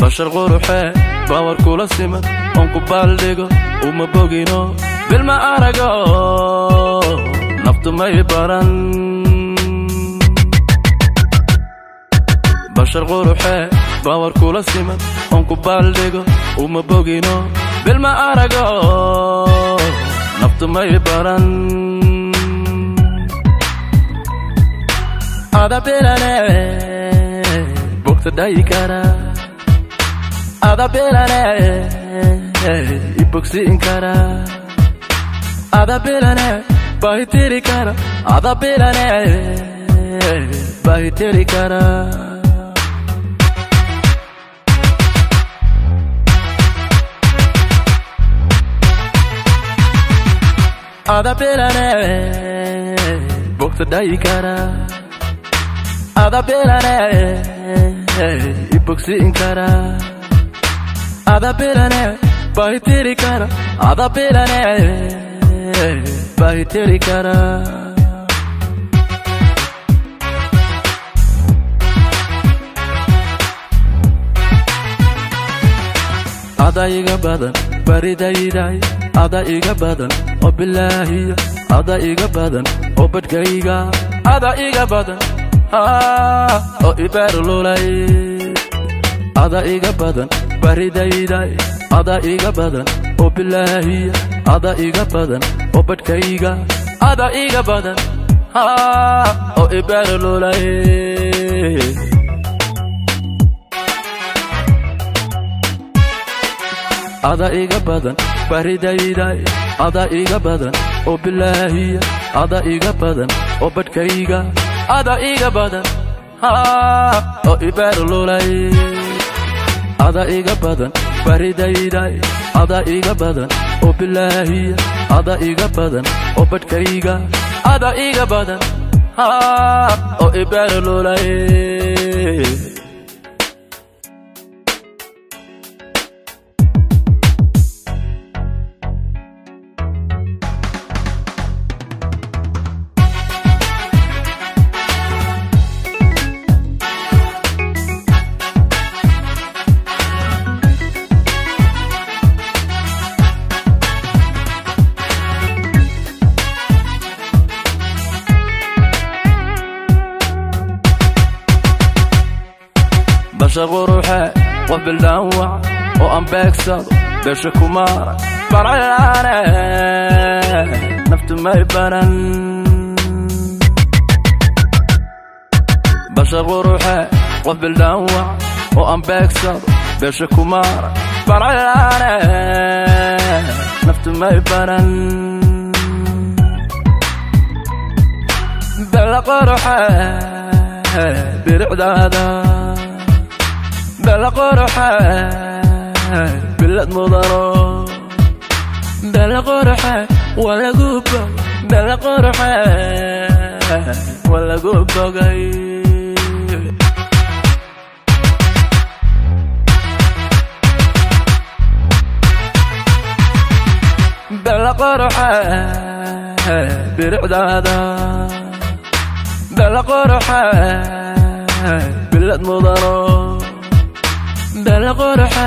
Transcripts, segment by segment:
bashar quruxe bawar kula siman on ku baldhigo uma bogino bilma arago naftu may baran bashar quruxe bawar kula siman on ku baldhigo uma bogino bilma arago naftu may baran ada belane bokta daikara ada belane iboxin kara ada belane bahitiri kara ada belane bahitiri kara ada belane bokta daikara ada belane iboxin kara ada belane bahitiri kara ada belane bahitiri kara ada iga badan baridayday ada iga badan oo billahi ada iga badan oo badkayga ada iga badan oo ibarululay ada iga badan baridayday ada iga badan oo billahi ada iga badan oo badkayga ada iga badan oo ibarululay ada iga badan baridayday ada iga badan oo billahi ada iga badan oo badkayga ada iga badan oo ibarululay ada iga badan baridayday ada iga badan oo billahi ada iga badan oo badkayga ada iga badan oo ibarululay bashar quruxe qof bildaawac oo aan beegsado beesha kumaara barcayaane naftu may baran bashar quruxe qof bildaawac oo aan beegsado beesha kumaara barcayaane naftu may baran bella quruxe biricdaada bella quruxe bilad mudano bella quruxe walagu bog bella quruxe walagu bogay bella quruxe biricdaada bella quruxe bilad mudano bella quruxe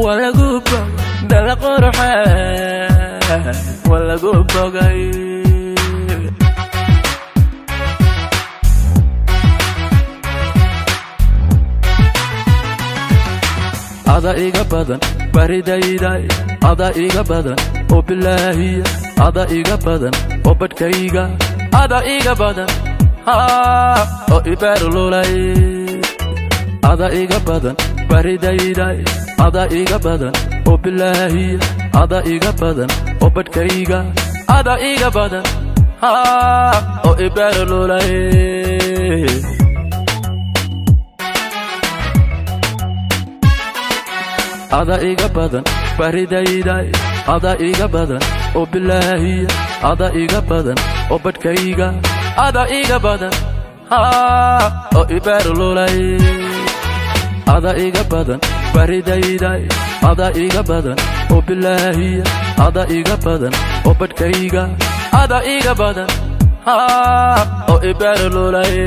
walagu bog bella quruxe walagu bogay ada iga badan baridayday ada iga badan oo billahi ada iga badan oo badkayga ada iga badan oo ibarululay ada iga badan baridayday ada iga badan oo billahi ada iga badan oo badkayga ada iga badan oo ibarululay ada iga badan baridayday ada iga badan oo billahi ada iga badan oo badkayga ada iga badan oo ibarululay ada iga badan baridayday ada iga badan oo billahi ada iga badan oo badkayga ada iga badan oo ibarululay